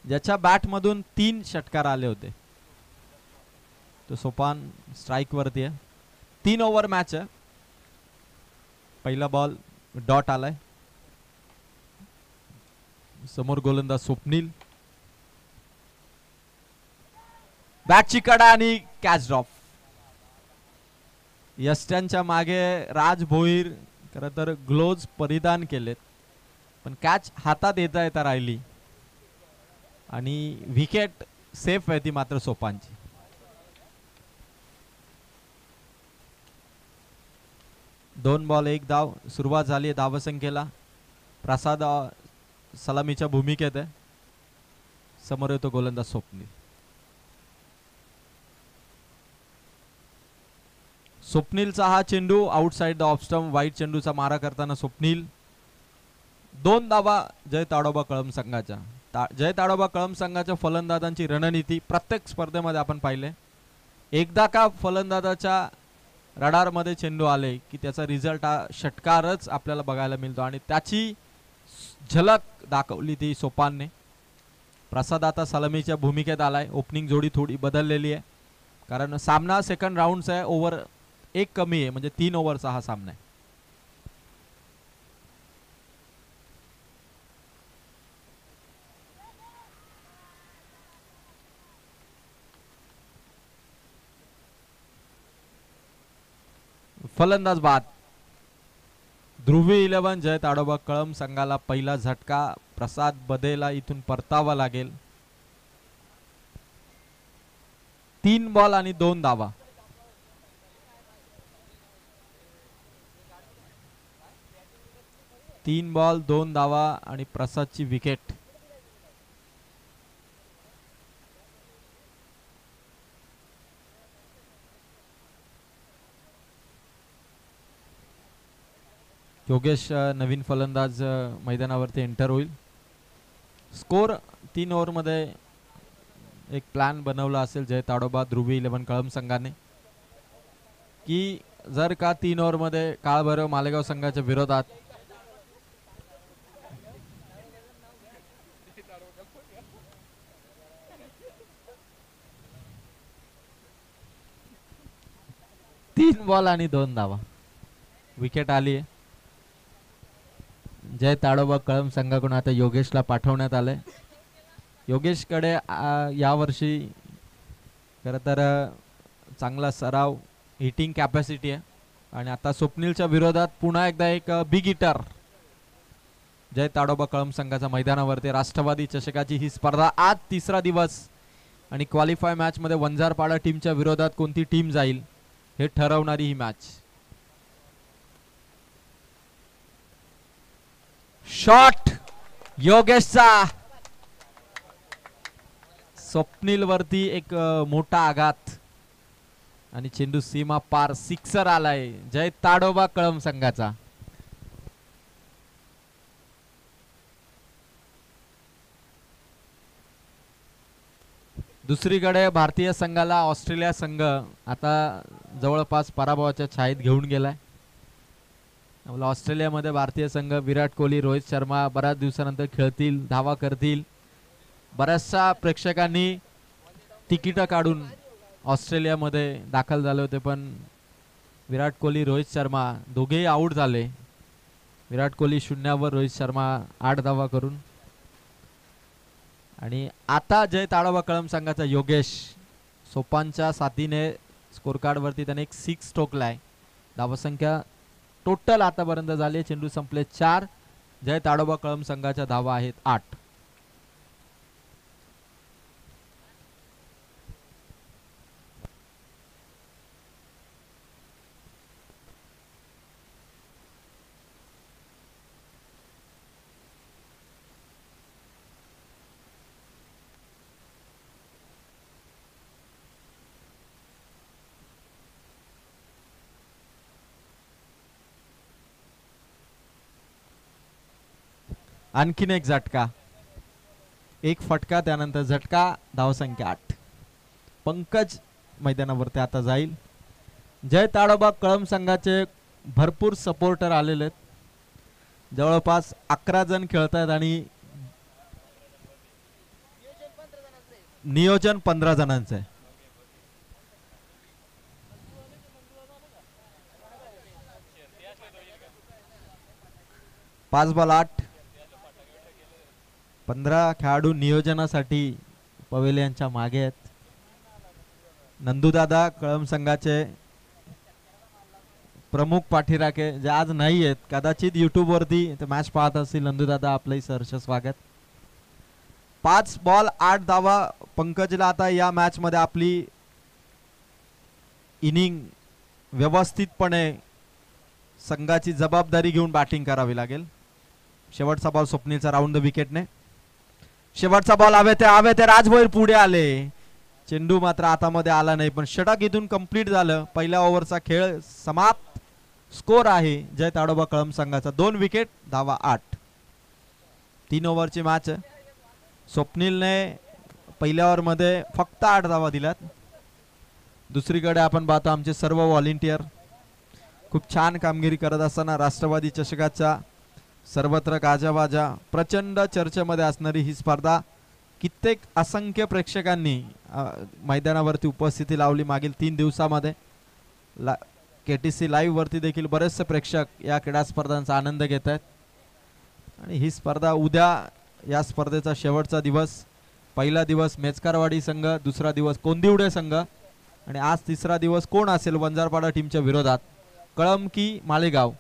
ज्याच्या बॅट मधून 3 षटकार आले होते तो सोपान स्ट्राइक वरती आहे. 3 ओव्हर मॅच आहे. पहिला बॉल डॉट आलाय. समोर गोलंदाज स्वप्नील. बॅटची कडा आणि कॅच ड्रॉप. यष्ट्यांच्या मागे राज भोईर खरं तर ग्लोव्ज परिधान केलेत पण कॅच हातात येता येता राहिली आणि विकेट सेफ आहे ती मात्र सोपानची. दोन बॉल एक धाव. सुरुवात झाली धावसंख्येला. प्रसाद सलामीच्या भूमिकेत आहे. समोर येतो गोलंदाज स्वप्नील. स्वप्नीलचा हा चेंडू आउटसाइड द ऑफ स्टंप. वाईट चेंडूचा मारा करताना स्वप्नील. 2 धावा जय ताडोबा कळम संघाच्या. जय ताडोबा कळम संघाच्या फलंदाजांची रणनीती प्रत्येक स्पर्धेमध्ये आपण पाहिले. एकदा का फलंदाजाच्या रडार मध्ये चेंडू आले की त्याचा रिझल्ट हा षटकारच आपल्याला बघायला मिळतो आणि त्याची झलक दाखवली ती सोपानने. प्रसाद आता सलामीच्या भूमिकेत आलाय. ओपनिंग जोडी थोडी बदललेली आहे कारण सामना सेकंड राऊंडचा आहे. ओव्हर एक कमी आहे म्हणजे 3 ओव्हरचा हा सामना आहे. फलंदाज बाद. ध्रुवी 11 जय ताडोबा कळम संघाला पहिला झटका. प्रसाद बदेला इथून परतावा लागेल. 3 बॉल आणि 2 धावा. तीन बॉल 2 धावा आणि प्रसादची विकेट. योगेश नवीन फलंदाज मैदानावरती एंटर होईल. स्कोर 3 ओव्हर मध्ये एक प्लॅन बनवला असेल जय ताडोबा ध्रुवी 11 कळम संघाने की जर का 3 ओव्हर मध्ये काळभैरव मालेगाव संघाच्या विरोधात तीन बॉल आणि 2 धावा. विकेट आली आहे. जय ताडोबा कळम संघाकडून आता योगेशला पाठवण्यात आले. योगेशकडे यावर्षी खरं तर चांगला सराव हिटिंग कॅपॅसिटी आहे आणि आता स्वप्नीलच्या विरोधात पुन्हा एकदा एक बिग हिटर जय ताडोबा कळम संघाच्या मैदानावरती. राष्ट्रवादी चषकाची ही स्पर्धा आज 3रा दिवस आणि क्वालिफाय मॅच मध्ये वंजारपाडा टीमच्या विरोधात कोणती टीम जाईल हे ठरवणारी ही मॅच. शॉट योगेशचा. स्वप्नील वरती एक मोठा आघात आणि चेंडू सीमा पार. सिक्सर आलाय जय ताडोबा कळम संघाचा. दुसरीकडे भारतीय संघाला ऑस्ट्रेलिया संघ आता जवळपास पराभवाच्या छायेत घेऊन गेलाय. ऑस्ट्रेलियामध्ये भारतीय संघ विराट कोहली रोहित शर्मा बऱ्याच दिवसानंतर खेळतील, धावा करतील. बऱ्याचशा प्रेक्षकांनी तिकीट काढून ऑस्ट्रेलियामध्ये दाखल झाले होते पण विराट कोहली रोहित शर्मा दोघेही आउट झाले. विराट कोहली 0 रोहित शर्मा 8 धावा करून. आणि आता जय ताडोबा कळम संघाचा योगेश सोपानच्या साथीने स्कोर कार्ड वरती त्याने एक 6 ठोकलाय. धावसंख्या टोटल आतापर्यंत झाली. चेंडू संपले 4. जय ताडोबा कळम संघाच्या धावा आहेत 8. आणखीन एक झटका. एक फटका त्यानंतर झटका. धावसंख्या 8. पंकज मैदानावरती आता जाईल. जय ताडोबा कळम संघाचे भरपूर सपोर्टर आलेले आहेत. जवळपास 11 जण खेळतात आणि नियोजन 15 जणांचं आहे. 5 बॉल 8. 15 खेळाडू नियोजनासाठी पवेलियनच्या मागे आहेत. नंदूदादा कळम संघाचे प्रमुख पाठीराखे जे आज नाही आहेत, कदाचित युट्यूब वरती मॅच पाहत असतील. नंदूदादा आपलंही सहर्ष स्वागत. 5 बॉल 8 धावा. पंकजला आता या मॅच मध्ये आपली इनिंग व्यवस्थितपणे संघाची जबाबदारी घेऊन बॅटिंग करावी लागेल. शेवटचा बॉल स्वप्नीलचा राऊंड द विकेटने. शेवटचा बॉल हवे ते राजभोईर पुढे आले. चेंडू मात्र हातामध्ये आला नाही, पण षटक इथून कंप्लीट झालं. पहिल्या ओव्हरचा खेळ समाप्त. स्कोर आहे जय ताडोबा कळम संघाचा 2 विकेट, धावा 8. 3 ओव्हरची मॅच. स्वप्नीलने पहिल्या ओव्हर मध्ये फक्त 8 धावा दिल्यात. दुसरीकडे आपण पाहतो आमचे सर्व व्हॉलेंटियर खूप छान कामगिरी करत असताना राष्ट्रवादी चषकाच्या सर्वत्र गाजावाजा प्रचंड चर्चेमध्ये असणारी ही स्पर्धा कित्येक असंख्य प्रेक्षकांनी मैदानावरती उपस्थिती लावली. मागील 3 दिवसामध्ये KTC लाईव्ह वरती देखील बरेचसे प्रेक्षक या क्रीडा स्पर्धांचा आनंद घेत आहेत. आणि ही स्पर्धा उद्या या स्पर्धेचा शेवटचा दिवस. पहिला दिवस मेचकारवाडी संघ, दुसरा दिवस कोंदिवडे संघ आणि आज तिसरा दिवस कोण असेल वंजारपाडा टीमच्या विरोधात, कळम की मालेगाव,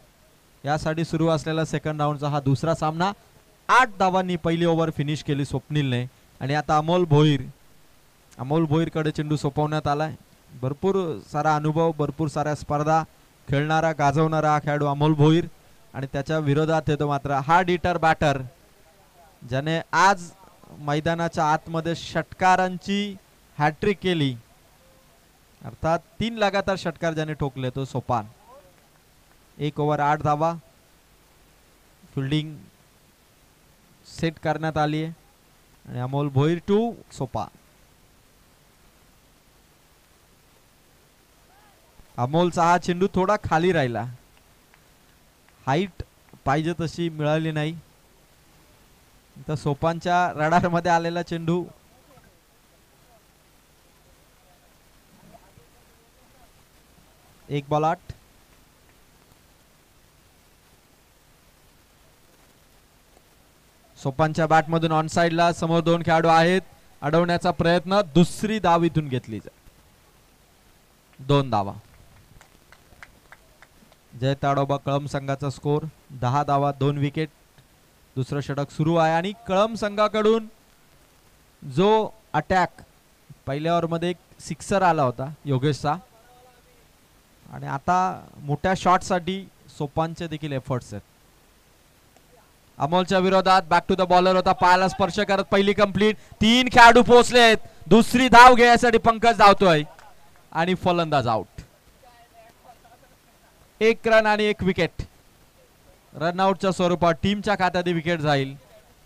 यासाठी सुरू असलेला सेकंड राऊंडचा हा दुसरा सामना. 8 धावांनी पहिली ओव्हर फिनिश केली स्वप्नीलने. आणि आता अमोल भोईरकडे चेंडू सोपवण्यात आलाय. भरपूर सारा अनुभव, भरपूर साऱ्या स्पर्धा खेळणारा गाजवणारा हा खेळाडू अमोल भोईर. आणि त्याच्या विरोधात येतो मात्र हार्ड हिटर बॅटर ज्याने आज मैदानाच्या आतमध्ये षटकारांची हॅट्रिक केली, अर्थात 3 लगातार षटकार ज्याने ठोकले, तो सोपान. 1 ओव्हर 8 धावा. फिल्डिंग सेट करण्यात आली आहे आणि अमोल भोईर टू सोपान. अमोलचा हा चेंडू थोडा खाली राहिला, हाईट पाहिजे तशी मिळाली नाही. तर सोपानच्या रडार मध्ये आलेला चेंडू एक बॉल 8. सोपानच्या बॅट मधून ऑन साइडला समोर 2 खेळाडू आहेत. अडवण्याचा प्रयत्न, दुसरी धाव इथून घेतली जाते. 2 धावा. जय ताडोबा कळम संघाचा स्कोर 10 धावा 2 विकेट. दुसरं षटक सुरू आहे आणि कळम संघाकडून जो अटॅक पहिल्या ओव्हर मध्ये एक सिक्सर आला होता योगेशचा, आणि आता मोठ्या शॉट साठी सोपानचे देखील एफर्ट्स आहेत. अमोलच्या विरोधात बॅक टू द बॉलर होता, पायाला स्पर्श करत पहिली कंप्लीट. 3 खेळाडू पोहोचलेत. दुसरी धाव घेण्यासाठी पंकज धावतोय आणि फलंदाज आउट. 1 रन आणि 1 विकेट. रनआउटच्या स्वरूपात टीमच्या खात्यात विकेट जाईल.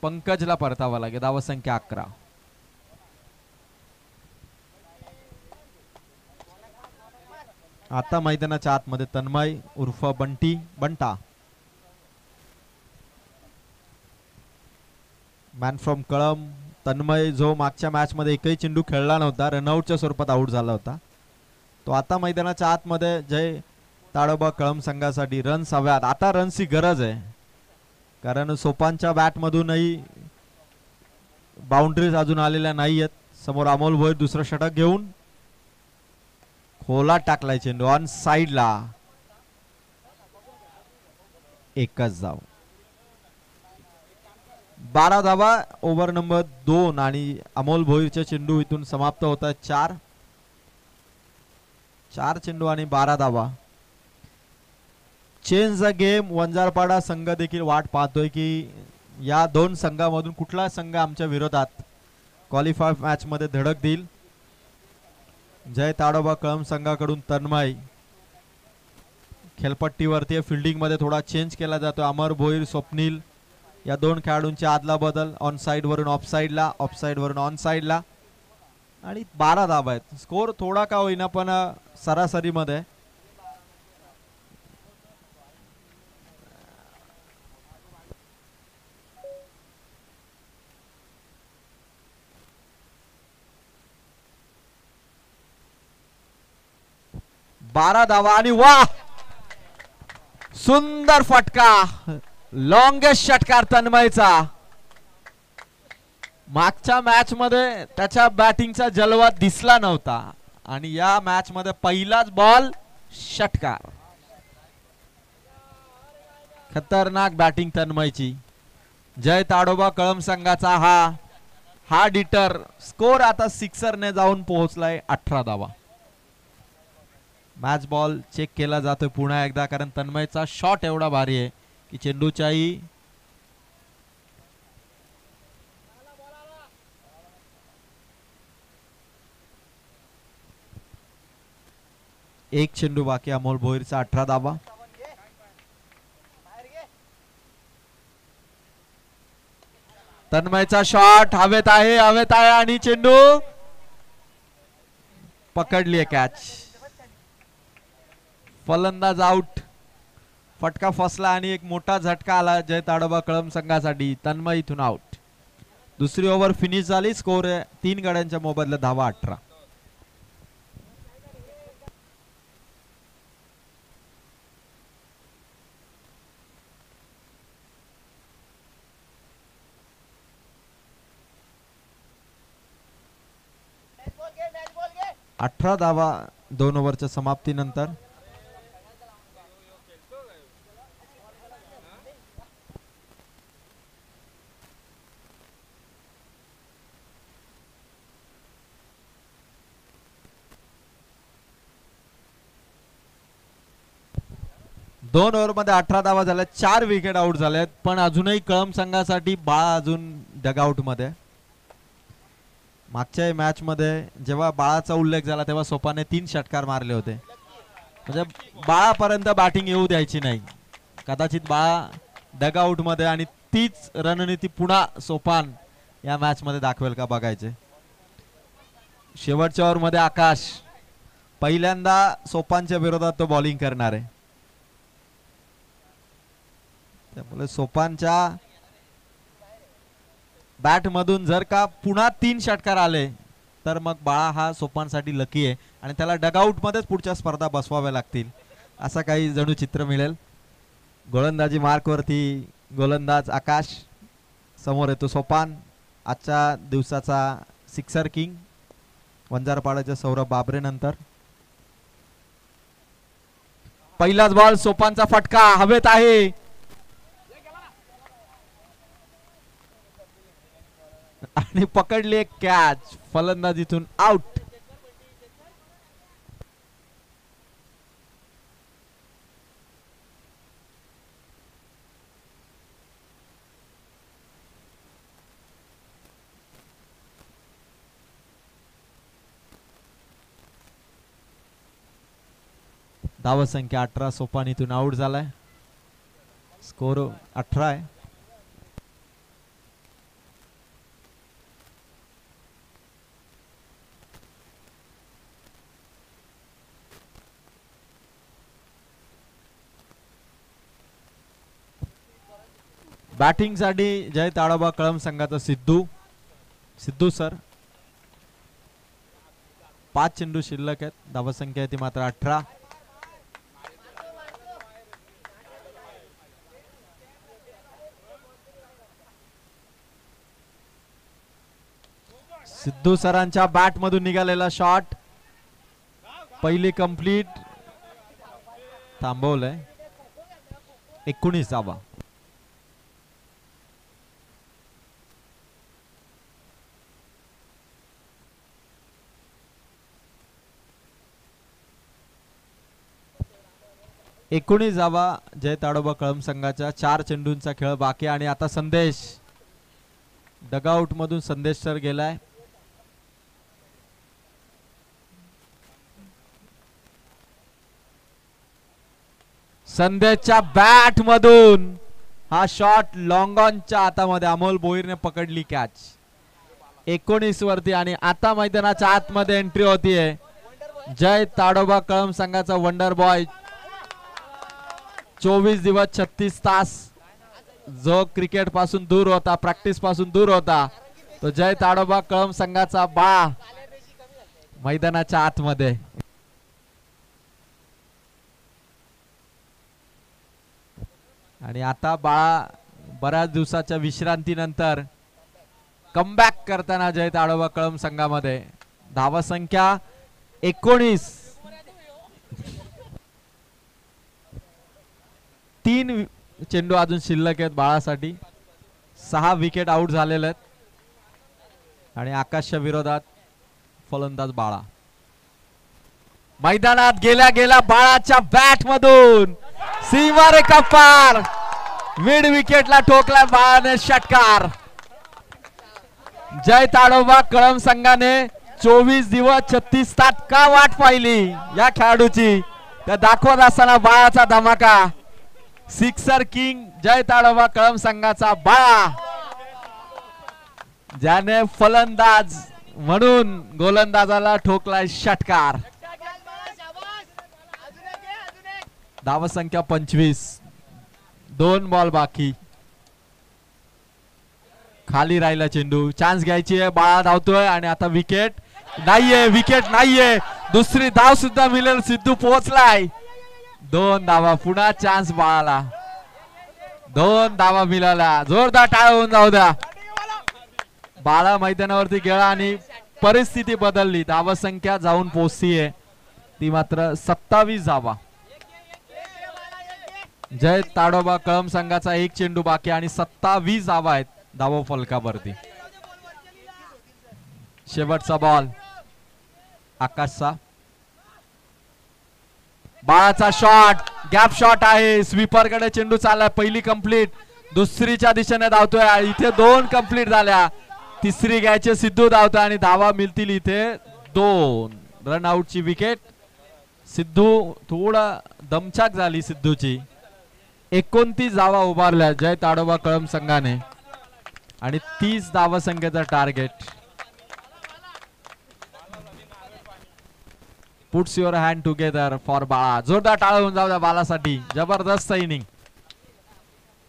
पंकजला परतावा लागेल. धावा संख्या 11. आता मैदानाच्या आतमध्ये तन्मय उर्फ बंटा, मॅन फ्रॉम कळम. तन्मय जो मागच्या मॅच मध्ये एकही चेंडू खेळला नव्हता, रनआउटच्या स्वरूपात आउट झाला होता, तो आता मैदानाच्या आतमध्ये जय ताडोबा कळम संघासाठी रन्स हव्यात. आता रन्सची गरज आहे, कारण सोपानच्या बॅट मधूनही बाउंड्रीज अजून आलेल्या नाहीयेत. समोर अमोल भोईर दुसरं षटक घेऊन खोला टाकलाय चेंडू ऑन साइडला. एकच धाव. 12 धावा ओव्हर नंबर 2 आणि अमोल भोईरचे चेंडू इथून समाप्त होतात. 4 चेंडू आणि 12 धावा. Change the game. वंजारपाडा संघ देखील वाट पाहतोय की या 2 संघामधून कुठला संघ आमच्या विरोधात क्वालिफाय मॅच मध्ये धडक देईल. जय ताडोबा कळम संघाकडून तन्मय खेळपट्टीवरती, फिल्डिंग मध्ये थोडा चेंज केला जातो. अमर भोईर, स्वप्नील या 2 खेळाडूंची आदला बदल. ऑन साइड वरून ऑफ साइडला, ऑफ साइड वरून ऑन साइडला. आणि 12 धावा आहेत. स्कोर थोडा का होईना पण सरासरी मध्ये. 12 धावा आणि वा सुंदर फटका, लॉंगेस्ट षटकार तन्मयचा. मागच्या मॅच मध्ये त्याच्या बॅटिंगचा जलवा दिसला नव्हता आणि या मॅच मध्ये पहिलाच बॉल षटकार. खतरनाक बॅटिंग तन्मयची. जय ताडोबा कळम संघाचा हा डिटर. स्कोर आता सिक्सरने जाऊन पोहोचलाय 18 धावा. मॅच बॉल चेक केला जातोय पुन्हा एकदा, कारण तन्मयचा शॉट एवढा भारी आहे की चेंडूच्याही एक चेंडू बाकी. अमोल भोईरचा 18 धावा. तन्मयचा शॉट हवेत आहे आणि चेंडू पकडलीये कॅच. फलंदाज आउट. फटका फसला आणि एक मोठा झटका आला जय ताडोबा कळम संघासाठी. तन्मय इथून आउट. दुसरी ओव्हर फिनिश झाली. स्कोर 3 गड्यांच्या मोबदल्यात धावा 18. अठरा धावा 2 ओव्हरच्या समाप्तीनंतर. दोन ओव्हर मध्ये 18 धावा झाल्या. 4 विकेट आउट झाल्यात, पण अजूनही कळम संघासाठी बाळा अजून डगआउट मध्ये. मागच्या मॅच मध्ये जेव्हा बाळाचा उल्लेख झाला तेव्हा सोपाने 3 षटकार मारले होते. म्हणजे बाळापर्यंत बॅटिंग येऊ द्यायची नाही. कदाचित बाळा डगआउट मध्ये आणि तीच रणनीती पुन्हा सोपान या मॅच मध्ये दाखवेल का बघायचे. शेवटच्या ओव्हर मध्ये आकाश पहिल्यांदा सोपानच्या विरोधात तो बॉलिंग करणार आहे. त्यामुळे सोपानच्या बॅट मधून जर का पुन्हा 3 षटकार आले तर मग बाळा हा सोपानसाठी लकी आहे आणि त्याला डगआउट मध्येच पुढच्या स्पर्धा बसवाव्या लागतील असं काही जणू चित्र मिळेल. गोलंदाजी मार्क वरती गोलंदाज आकाश. समोर येतो सोपान, आजच्या दिवसाचा सिक्सर किंग. वंजारपाड्याच्या सौरभ बाबरे नंतर. पहिलाच बॉल सोपानचा फटका हवेत आहे आणि पकडली एक कॅच. फलंदाजीतून आउट. धाव संख्या 18. सोपान इथून आउट झालाय. स्कोर 18 आहे. बॅटिंग साठी जय ताडोबा कळम संघाचा सिद्धू सर. 5 चेंडू शिल्लक आहेत. धाव संख्या आहे ती मात्र 18. सिद्धू सरांच्या बॅट मधून निघालेला शॉट पहिली कंप्लीट. थांबवलंय. 19 धावा. धावा जय ताडोबा कळम संघाच्या. 4 चेंडूंचा खेळ बाकी आणि आता संदेश डगआउट मधून संदेश सर गेलाय. संदेशच्या बॅट मधून हा शॉट लॉंग ऑनच्या हातामध्ये. अमोल भोईरने पकडली कॅच. 19 वरती आणि आता मैदानाच्या आतमध्ये एंट्री होतीये जय ताडोबा कळम संघाचा वंडर बॉय. 24 दिवस 36 तास जो क्रिकेट पासून दूर होता, प्रॅक्टिस पासून दूर होता, तो जय ताडोबा कळम संघाचा बा मैदानाच्या आतमध्ये. आणि आता बाळा बऱ्याच दिवसाच्या विश्रांतीनंतर कमबॅक करताना जय ताडोबा कळम संघामध्ये. धावा संख्या 19. 3 चेंडू अजून शिल्लक आहेत बाळासाठी. 6 विकेट आउट झालेले आहेत आणि आकाशच्या विरोधात फलंदाज बाळा. मैदानात गेल्या गेल्या बाळाच्या बॅट मधून सीमारेखा पार. मिड विकेटला ठोकला बाळाने षटकार. जय ताडोबा कळम संघाने 24 दिवस 36 तास का वाट पाहिली या खेळाडूची, त्या दाखवत असताना बाळाचा धमाका. सिक्सर किंग जय ताडोबा कळम संघाचा बाळा, ज्याने फलंदाज म्हणून गोलंदाजाला ठोकलाय षटकार. धाव संख्या 25. 2 बॉल बाकी. खाली राहिला चेंडू. चान्स घ्यायची आहे. बाळा धावतोय आणि आता विकेट नाहीये. विकेट नाहीये. दुसरी धाव सुद्धा मिळेल. सिद्धू पोहोचलाय. 2 धावा. पुन्हा चान्स बाळाला. 2 धावा मिळाला. जोरदार टाळ होऊन जाऊ द्या. बाळा मैदानावरती गेला आणि परिस्थिती बदलली. धावा संख्या जाऊन पोहोचतीये ती मात्र 27 धावा. जय ताडोबा कळम संघाचा 1 चेंडू बाकी आणि 27 धावा आहेत धावा फलकावरती. शेवटचा बॉल आकाशचा. बाळाचा शॉट गॅप शॉट आहे. स्वीपर कडे चेंडू चालला. पहिली कंप्लीट. दुसरीच्या दिशेने धावतोय. इथे 2 कंप्लीट झाल्या. तिसरी घ्यायचे. सिद्धू धावतोय आणि धावा मिळतील इथे 2. Run आउटची wicket. सिद्धू थोडा दमछाक झाली सिद्धूची. 29 धावा उभारल्या जय ताडोबा कळम संघाने आणि 30 धावा संख्येचा target. Puts your hand together for बाळा. जोरदार टाळ होऊन जाऊ द्या बाळासाठी. जबरदस्त इनिंग.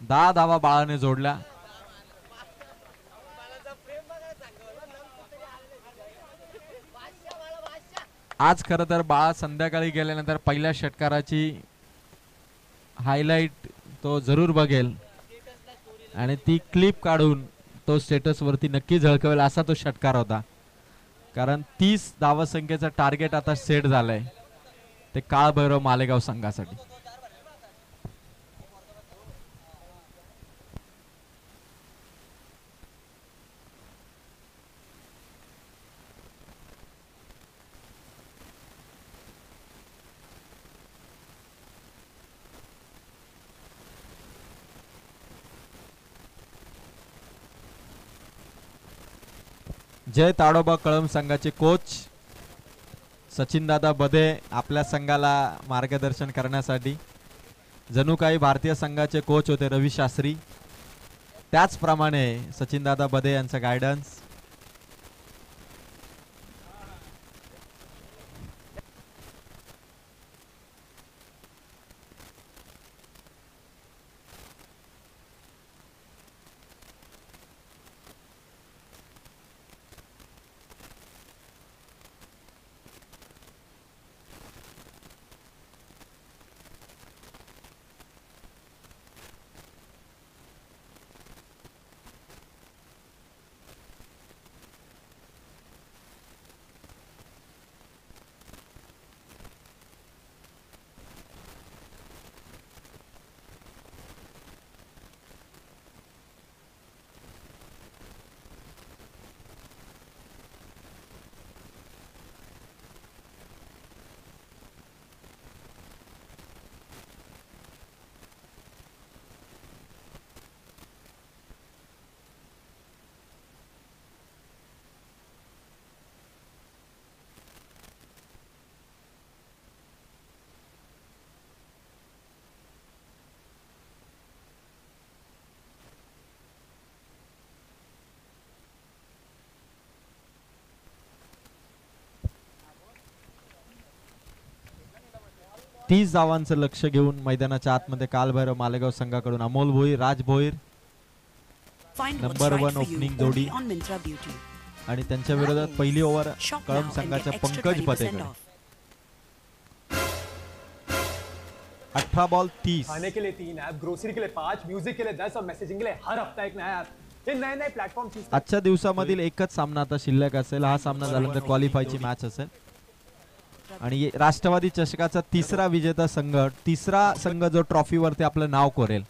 10 धावा बाळाने जोडल्या. आज खरं तर बाळा संध्याकाळी गेल्यानंतर पहिल्या षटकाराची हायलाइट तो जरूर बघेल आणि ती क्लिप काढून तो स्टेटस वरती नक्की झळकवेल असा तो षटकार होता. कारण 30 धावा संख्येचा टार्गेट आता सेट झालंय ते काळभैरव मालेगाव संघासाठी. जय ताडोबा कळम संघाचे कोच सचिन दादा बदे आपल्या संघाला मार्गदर्शन करण्यासाठी जणू काही भारतीय संघाचे कोच होते रवी शास्त्री, त्याचप्रमाणे सचिन दादा बदे यांचा गायडन्स. तीस धावांचं लक्ष घेऊन मैदानाच्या आतमध्ये कालभैरव मालेगाव संघाकडून अमोल भोईर, राज भोईर नंबर 1 ओपनिंग जोडी आणि त्यांच्या विरोधात पहिली ओव्हर कळम संघाच्या पंकज पतेकडे. 18 बॉल 30। खाने के लिए 3 ऐप, ग्रोसरी के लिए 5, म्यूजिक के लिए 10 और मैसेजिंग के लिए हर हफ्ता एक नया ऐप। हे नए नए प्लॅटफॉर्म चूज करा। आजच्या दिवसामधील एकच सामना आता शिल्लक असेल, हा सामना झाल्यानंतर क्वालिफायची मॅच असेल आणि राष्ट्रवादी चषकाचा तिसरा विजेता संघ, तिसरा संघ जो ट्रॉफीवरती आपलं नाव कोरेल।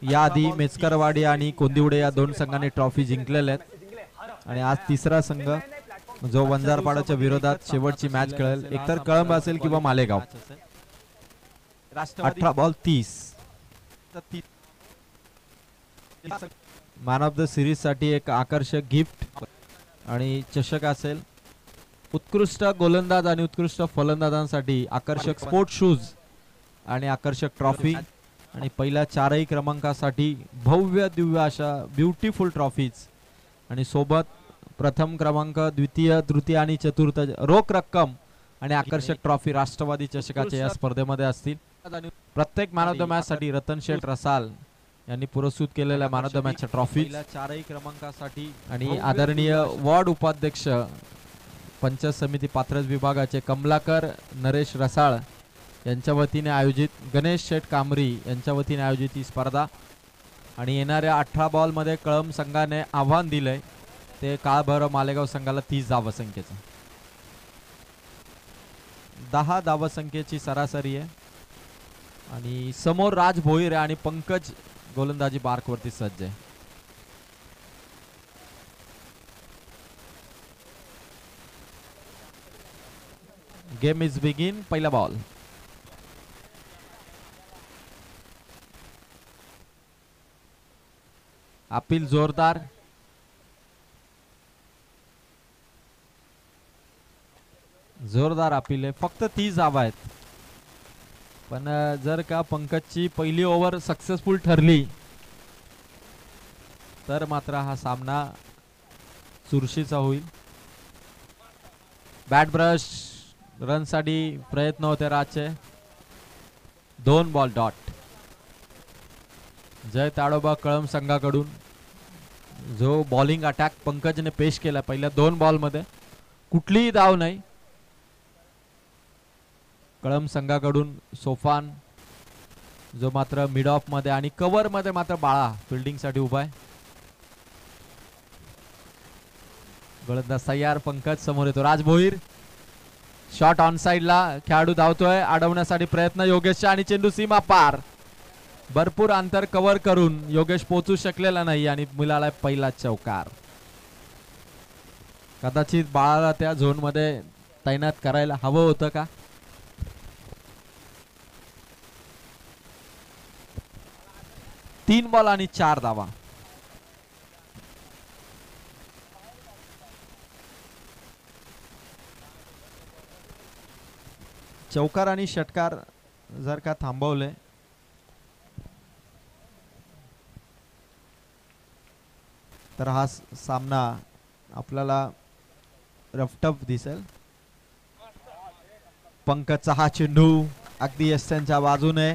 याआधी मेचकरवाडी आणि कोंदिवडे या दोन संघांनी ट्रॉफी जिंकलेल्या आहेत आणि आज तिसरा संघ जो वंजारपाडाच्या विरोधात शेवटची मॅच खेळेल, एकतर कळंब असेल किंवा Malegaon. 18 ball 30। Man of the series साठी एक आकर्षक गिफ्ट आणि चषक असेल। उत्कृष्ट गोलंदाज आणि उत्कृष्ट फलंदाजांसाठी आकर्षक स्पोर्ट शूज आणि आकर्षक ट्रॉफी आणि पहिल्या 4ही क्रमांकासाठी भव्य दिव्य अशा ब्युटिफुल ट्रॉफीज आणि सोबत प्रथम क्रमांक, द्वितीय, तृतीय आणि चतुर्थ रोख रक्कम आणि आकर्षक ट्रॉफी राष्ट्रवादी चषकाच्या या स्पर्धेमध्ये असतील। प्रत्येक मॅन ऑफ द मॅच साठी रतन शेठ रसाल यांनी पुरस्कृत केलेल्या मॅन ऑफ द मॅचच्या ट्रॉफी 4ही क्रमांकासाठी आणि आदरणीय वॉर्ड उपाध्यक्ष पंचायत समिती पात्रज विभागाचे कमलाकर नरेश रसाळ यांच्या वतीने आयोजित, गणेश शेठ कामरी यांच्या वतीने आयोजित ही स्पर्धा आणि येणाऱ्या 18 बॉल मध्ये कळंब संघाने आव्हान दिलंय ते काळभैरव मालेगाव संघाला 30 धावसंख्येचं। 10 धावसंख्येची सरासरी आहे आणि समोर राज भोईर आणि पंकज गोलंदाजी बारकवरती सज्ज आहे। Game is begin. पहिला बॉल अपील जोरदार, जोरदार अपील आहे। फक्त 30 धावा आहेत, पण जर का पंकजची पहिली ओव्हर सक्सेसफुल ठरली तर मात्र हा सामना चुरशीचा होईल। बॅट ब्रश रन साठी प्रयत्न होते राजचे। 2 बॉल डॉट। जय ताडोबा कळंब संघाकडून जो बॉलिंग अटॅक पंकजने पेश केला पहिल्या 2 बॉल मध्ये, कुठलीही धाव नाही। कळंब संघाकडून सोफान जो मात्र मिड ऑफ मध्ये आणि कव्हर मध्ये मात्र बाळा फिल्डिंग साठी उभा आहे। गोलंदाज तयार, पंकज समोर येतो, राज भोईर शॉट ऑन साइड ला, खेळाडू धावतोय, अडवण्यासाठी प्रयत्न योगेशचा आणि चेंडू सीमा पार। भरपूर अंतर कव्हर करून योगेश पोहोचू शकलेला नाही आणि मिळाला पहिला चौकार। कदाचित बाळाला त्या झोन मध्ये तैनात करायला हवं होतं का? तीन बॉल आणि 4 धावा। चौकार आणि षटकार जर का थांबवले तर हा सामना आपल्याला रफटफ दिसेल। पंकजचा हा चेंडू अगदी यस्त्यांच्या बाजूने।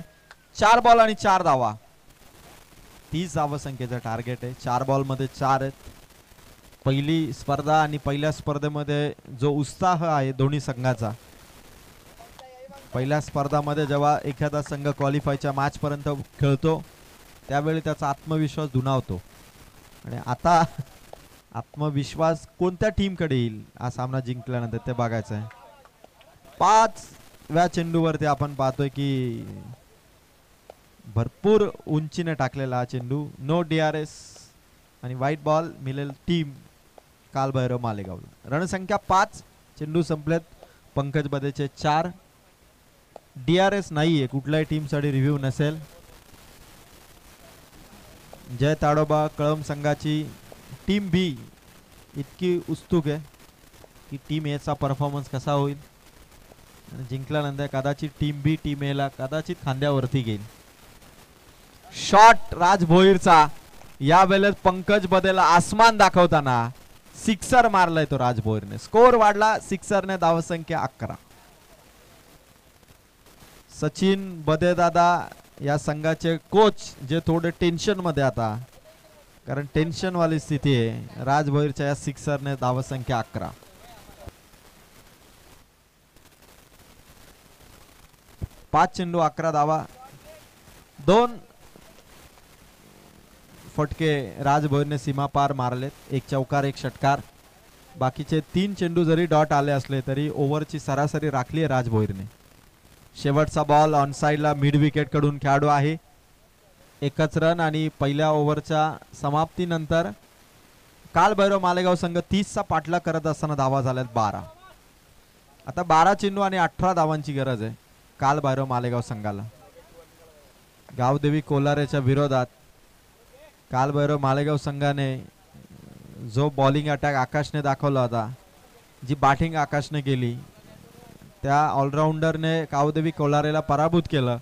4 बॉल आणि 4 धावा। 30 धावसंख्येचं टार्गेट आहे। 4 बॉल मध्ये 4 आहेत। पहिली स्पर्धा आणि पहिल्या स्पर्धेमध्ये जो उत्साह आहे दोन्ही संघाचा, पहिल्या स्पर्धामध्ये जेव्हा एखादा संघ क्वालिफायच्या मॅच पर्यंत खेळतो त्यावेळी त्याचा आत्मविश्वास दुणावतो आणि आता आत्मविश्वास कोणत्या टीम कडे येईल हा सामना जिंकल्यानंतर ते बघायचं आहे। 5व्या चेंडूवरती आपण पाहतोय की भरपूर उंचीने टाकलेला हा चेंडू, नो DRS आणि व्हाईट बॉल मिळेल टीम कालभैरव मालेगाव। रणसंख्या 5, चेंडू संपलेत। पंकज बदेचे 4, DRS नाहीये, कुठल्याही टीम साठी रिव्ह्यू नसेल। जय ताडोबा कळंब संघाची टीम बी इतकी उत्सुक आहे की टीम ए चा परफॉर्मन्स कसा होईल आणि जिंकल्यानंतर कदाचित टीम बी टीम ए ला कदाचित खांद्यावरती घेईल। शॉट राज भोईरचा, या वेळेस पंकज बदेला आसमान दाखवताना सिक्सर मारलाय तो राज भोईरने। स्कोर वाढला सिक्सरने, धावसंख्या 11। सचिन बदेदादा या संघाचे कोच जे थोडे टेन्शन मध्ये आता, कारण टेन्शन वाली स्थिती आहे। राज भोईरच्या या सिक्सरने धावसंख्या 11। 5 चेंडू 11 धावा, 2 फटके राज भोईरने सीमा पार मारलेत, 1 चौकार 1 षटकार. बाकीचे 3 चेंडू जरी डॉट आले असले तरी ओव्हरची सरासरी राखली आहे राज भोईरने. शेवटचा बॉल ऑन साइडला मिड विकेट कडून खेळाडू आहे. एकच रन आणि पहिल्या ओव्हरच्या समाप्तीनंतर कालभैरव मालेगाव संघ 30 चा पाठलाग करत असताना धावा झाल्यात 12. आता 12 चेंडू आणि 18 धावांची गरज आहे कालभैरव मालेगाव संघाला. गावदेवी कोलारेच्या विरोधात कालभैरव मालेगाव संघाने जो बॉलिंग अटॅक आकाशने दाखवला होता, जी बॅटिंग आकाशने केली, त्या ऑलराऊंडरने गावदेवी कोलारेला पराभूत केलं.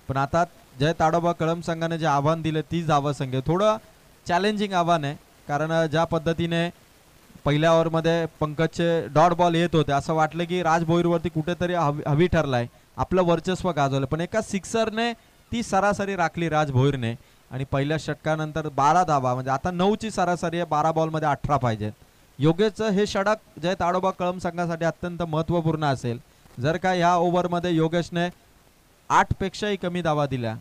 पण आता जय ताडोबा कळम संघाने जे आव्हान दिले 30 धावा संख्या, थोडं चॅलेंजिंग आव्हान आहे. कारण ज्या पद्धतीने पहिल्या ओव्हरमध्ये पंकजचे डॉट बॉल येत होते, असं वाटलं की राज भोईरवरती कुठेतरी हवी ठरलाय, आपलं वर्चस्व गाजवलं. पण एका सिक्सरने ती सरासरी राखली राज भोईरने आणि पहिल्या षटकानंतर 12 धावा, म्हणजे आता 9 ची सरासरी आहे, 12 बॉलमध्ये 18 पाहिजेत. योगेशचं हे षटक जय ताडोबा कळम संघासाठी अत्यंत महत्त्वपूर्ण असेल. जर का ह्या ओव्हरमध्ये योगेशने 8 पेक्षाही कमी धावा दिल्या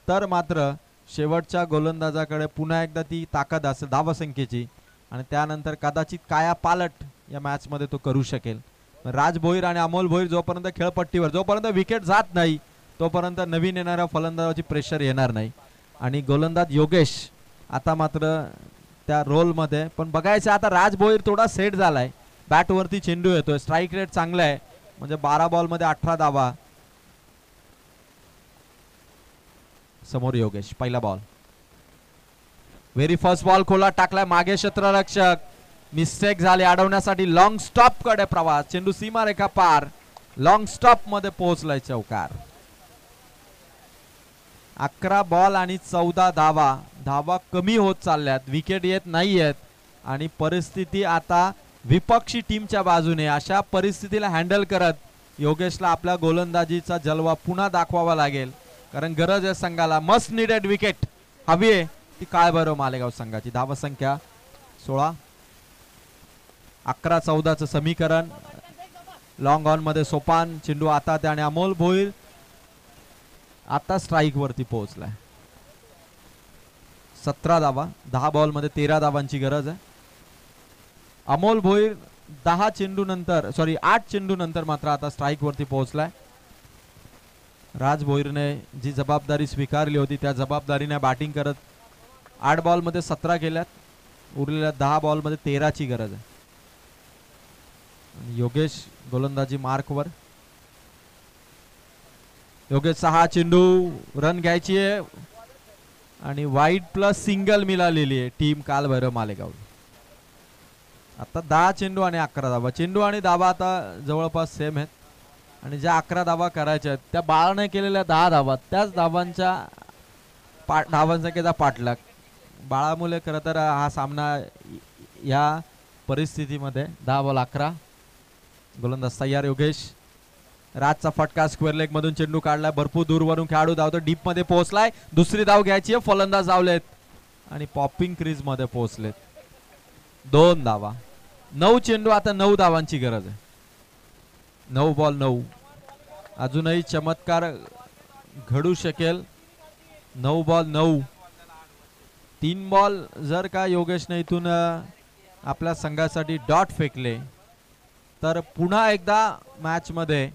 तर मात्र शेवटच्या गोलंदाजाकडे पुन्हा एकदा ती ताकद असेल धावसंख्येची आणि त्यानंतर कदाचित काया पालट या मॅच मध्ये तो करू शकेल. राज भोईर आणि अमोल भोईर जोपर्यंत खेळपट्टीवर, जोपर्यंत विकेट जात नाही तोपर्यंत नवीन येणाऱ्या फलंदाजाची प्रेशर येणार नाही. आणि गोलंदाज योगेश आता मात्र त्या रोल मध्ये, पण बघायचं आता राज भोईर थोडा सेट झालाय, बॅट वरती चेंडू येतोय, स्ट्राईक रेट चांगला आहे, म्हणजे 12 बॉल मध्ये 18 धावा. समोर योगेश, पहिला बॉल, व्हेरी फर्स्ट बॉल खोला टाकलाय, मागे क्षेत्ररक्षक, मिस्टेक झाली, अडवण्यासाठी लॉंग स्टॉप कडे प्रवास, चेंडू सीमारेखा पार, लॉंग स्टॉप मध्ये पोहोचलाय, चौकार. 11 बॉल आणि 14 धावा, धावा कमी होत चालल्यात, विकेट येत नाहीयेत आणि परिस्थिती आता विपक्षी टीमच्या बाजूने. अशा परिस्थितीला हँडल करत योगेशला आपल्या गोलंदाजीचा जलवा पुन्हा दाखवावा लागेल, कारण गरज आहे संघाला. मस्ट नीडेड विकेट हवी आहे ती काळभैरव मालेगाव संघाची. धावा संख्या 16, 11-14 समीकरण. लॉंग ऑन मध्ये सोपान, चेंडू आता त्याने अमोल भोईर आता स्ट्राईक वरती पोहोचलाय. 17 धावा, 10 बॉल मध्ये 13 धावांची गरज आहे. अमोल भोईर 10 चेंडू नंतर, सॉरी 8 चेंडू नंतर मात्र आता स्ट्राईक वरती पोहोचलाय. राज भोईरने जी जबाबदारी स्वीकारली होती त्या जबाबदारीने बॅटिंग करत 8 बॉल मध्ये 17 केल्यात, उरलेल्या 10 बॉल मध्ये 13 ची गरज आहे. योगेश गोलंदाजी मार्कवर. योगेश 6 चेंडू, रन घ्यायची आहे आणि वाईड प्लस सिंगल मिळालेली आहे टीम कालभैरव मालेगाव. आता 10 चेंडू आणि 11 धावा. चेंडू आणि धावा आता जवळपास सेम आहेत आणि ज्या 11 धावा करायच्या आहेत त्या बाळाने केलेल्या 10 धावा, त्याच धावांच्या धावांसंख्येचा पाठलाग. बाळामुळे खरं तर हा सामना या परिस्थितीमध्ये 10 बॉल 11. गोलंदाज तयार योगेश. राजचा फटका स्क्वेअर लेग मधून चेंडू काढलाय, भरपूर दूरवरून खेळाडू धावतो, डीप मध्ये पोहोचलाय, दुसरी धाव घ्यायची आहे, फलंदाज धावलेत आणि पॉपिंग क्रीज मध्ये पोहोचलेत. 2 धावा, 9 चेंडू, आता 9 धावांची गरज आहे. 9 बॉल 9. अजूनही चमत्कार घडू शकेल. 9 बॉल 9. 3 बॉल जर का योगेशने इथून आपल्या संघासाठी डॉट फेकले तर पुन्हा एकदा मॅच मध्ये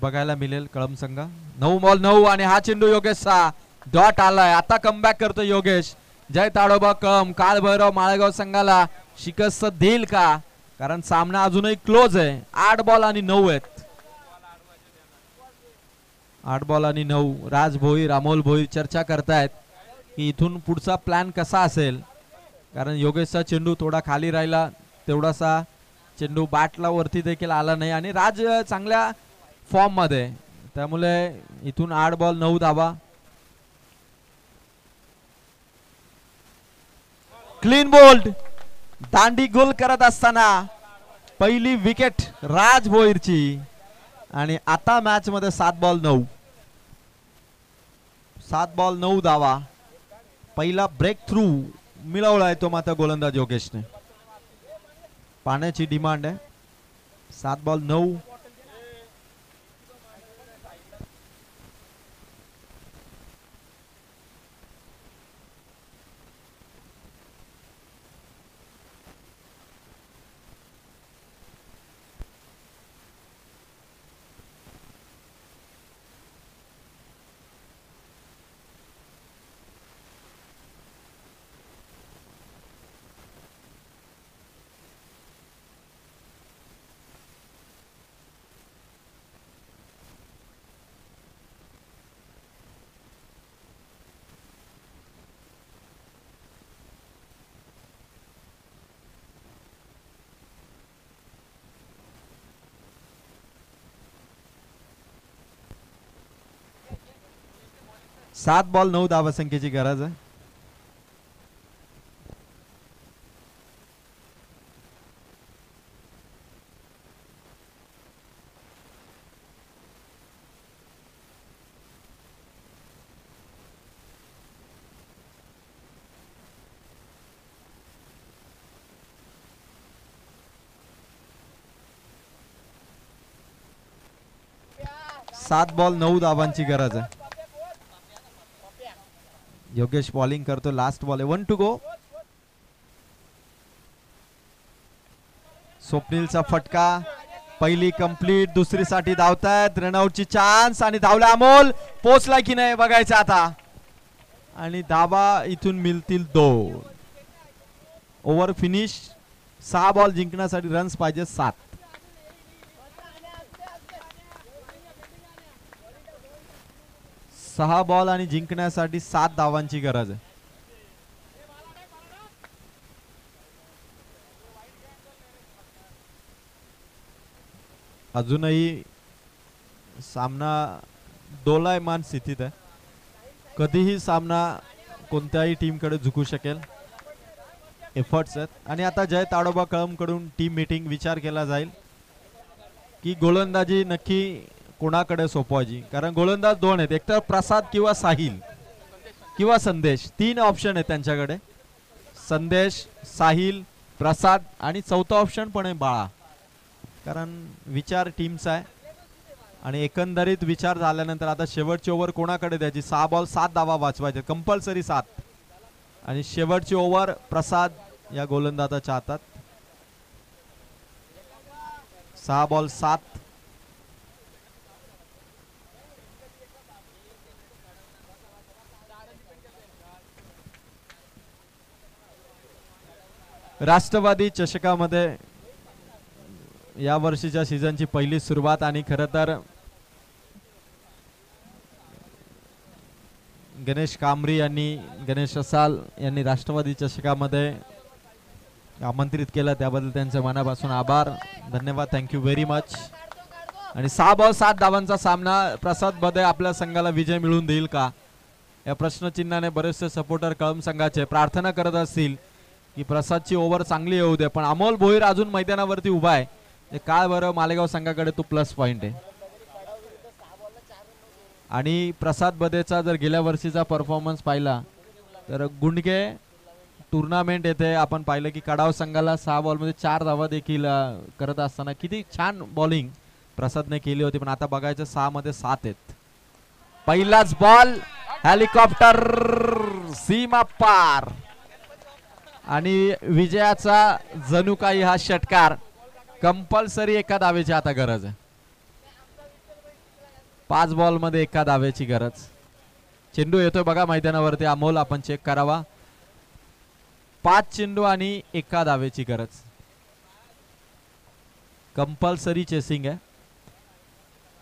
बघायला मिळेल कळम संघ. 9 बॉल 9 आणि हा चेंडू योगेशचा डॉट आलाय. आता कमबॅक करतो योगेश. जय ताडोबा कळम कालभैरव माळेगाव संघाला शिकस्त देईल का, कारण सामना अजूनही क्लोज आहे. 8 बॉल आणि 9 आहेत. 8 बॉल आणि 9. राज भोईर, अमोल भोईर चर्चा करतायत की इथून पुढचा प्लॅन कसा असेल, कारण योगेशचा चेंडू थोडा खाली राहिला, तेवढासा चेंडू बॅटला वरती देखील आला नाही आणि राज चांगल्या फॉर्म मध्ये, त्यामुळे इथून 8 बॉल 9 धावा. क्लीन बोल्ड, दांडी गोल करत असताना पहिली विकेट राज भोईरची आणि आता मॅच मध्ये 7 बॉल 9. 7 बॉल 9 धावा. पहिला ब्रेक थ्रू मिळवलाय तो मात्र गोलंदाज योगेशने. पाण्याची डिमांड आहे. 7 बॉल 9. 7 बॉल 9 धावसंख्येची गरज आहे. सात बॉल 9 धावांची गरज आहे. योगेश बॉलिंग करतो. लास्ट बॉल आहे. 1 टू गो. स्वप्नीलचा फटका. पहिली कंप्लीट. दुसरी साठी धावतायत. रनआउटची चान्स आणि धावला अमोल. पोचला की नाही बघायचं आता. आणि धाबा इथून मिळतील 2. Over finish. 6 बॉल जिंकण्यासाठी रन्स पाहिजे 7. 6 बॉल आणि जिंकण्यासाठी 7 धावांची गरज आहे. अजूनही सामना दोलायमान स्थितीत आहे. कधीही सामना कोणत्याही टीमकडे झुकू शकेल. एफर्ट्स आहेत. आणि आता जय ताडोबा कळमकडून टीम मीटिंग विचार केला जाईल की गोलंदाजी नक्की कोणाकडे सोपवायची. कारण गोलंदाज 2 आहेत. एकतर प्रसाद किंवा साहिल किंवा संदेश. 3 ऑप्शन आहेत त्यांच्याकडे. संदेश, साहिल, प्रसाद आणि चौथा ऑप्शन पण आहे बाळा. कारण विचार टीमचा आहे. आणि एकंदरीत विचार झाल्यानंतर आता शेवटची ओव्हर कोणाकडे द्यायची. 6 बॉल 7 धावा वाचवायचे. कंपल्सरी 7. आणि शेवटची ओव्हर प्रसाद या गोलंदाजाच्या हातात. 6 बॉल 7. राष्ट्रवादी चषकामध्ये या वर्षीच्या सीझनची पहिली सुरुवात. आणि खरं तर गणेश कामरी यांनी, गणेश रसाल यांनी राष्ट्रवादी चषकामध्ये आमंत्रित केलं. त्याबद्दल त्यांचे मनापासून आभार. धन्यवाद. Thank you very much. आणि 6 बॉल 7 धावांचा सामना. प्रसाद बदे आपल्या संघाला विजय मिळवून देईल का या प्रश्नचिन्हाने बरेचसे सपोर्टर कळम संघाचे प्रार्थना करत असतील की प्रसादची ओव्हर चांगली येऊ दे. पण अमोल भोईर अजून मैदानावरती उभा आहे. काय बरं मालेगाव संघाकडे तो प्लस पॉइंट आहे. आणि प्रसाद बदेचा जर गेल्या वर्षीचा परफॉर्मन्स पाहिला तर गुंडके टुर्नामेंट येथे आपण पाहिलं की कडाव संघाला 6 बॉलमध्ये 4 धावा देखील करत असताना किती छान बॉलिंग प्रसादने केली होती. पण आता बघायचं 6 मध्ये 7 आहेत. पहिलाच बॉल. हेलिकॉप्टर सीमा पार. आणि विजयाचा जणू काही हा षटकार. कंपल्सरी एका धावेची आता गरज आहे. 5 बॉल मध्ये एका धावेची गरज. चेंडू येतोय बघा मैदानावरती. अमोल आपण चेक करावा. 5 चेंडू आणि एका धावेची गरज. कंपल्सरी चेसिंग आहे.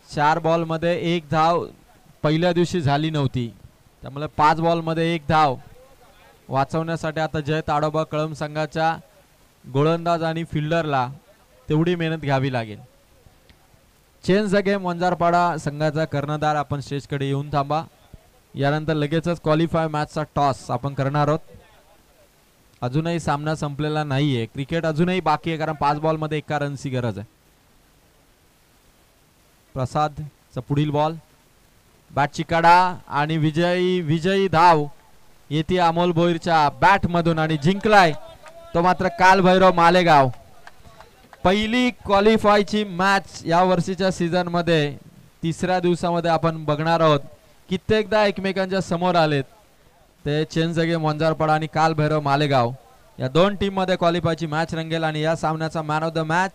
4 बॉल मध्ये 1 धाव पहिल्या दिवशी झाली नव्हती. त्यामुळे 5 बॉल मध्ये 1 धाव वाचवण्यासाठी आता जय ताडोबा कळम संघाच्या गोलंदाज आणि फिल्डरला तेवढी मेहनत घ्यावी लागेल. चेंज द गेम वंजारपाडा संघाचा कर्णधार आपण स्टेजकडे येऊन थांबा. यानंतर लगेचच क्वालिफाय मॅचचा टॉस आपण करणार आहोत. अजूनही सामना संपलेला नाहीये. क्रिकेट अजूनही बाकी आहे कारण 5 बॉल मध्ये 1 रनची गरज आहे. प्रसादचा पुढील बॉल. बॅटची कडा आणि विजयी धाव येते अमोल भोईरच्या बॅट मधून. आणि जिंकलाय तो मात्र कालभैरव मालेगाव. पहिली क्वालिफायची मॅच या वर्षीच्या सीझन मध्ये 3ऱ्या दिवसामध्ये आपण बघणार आहोत. कित्येकदा एकमेकांच्या समोर आलेत ते चेंज द गेम वंजारपाडा आणि कालभैरव मालेगाव. या 2 टीम मध्ये क्वालिफायची मॅच रंगेल. आणि या सामन्याचा मॅन ऑफ द मॅच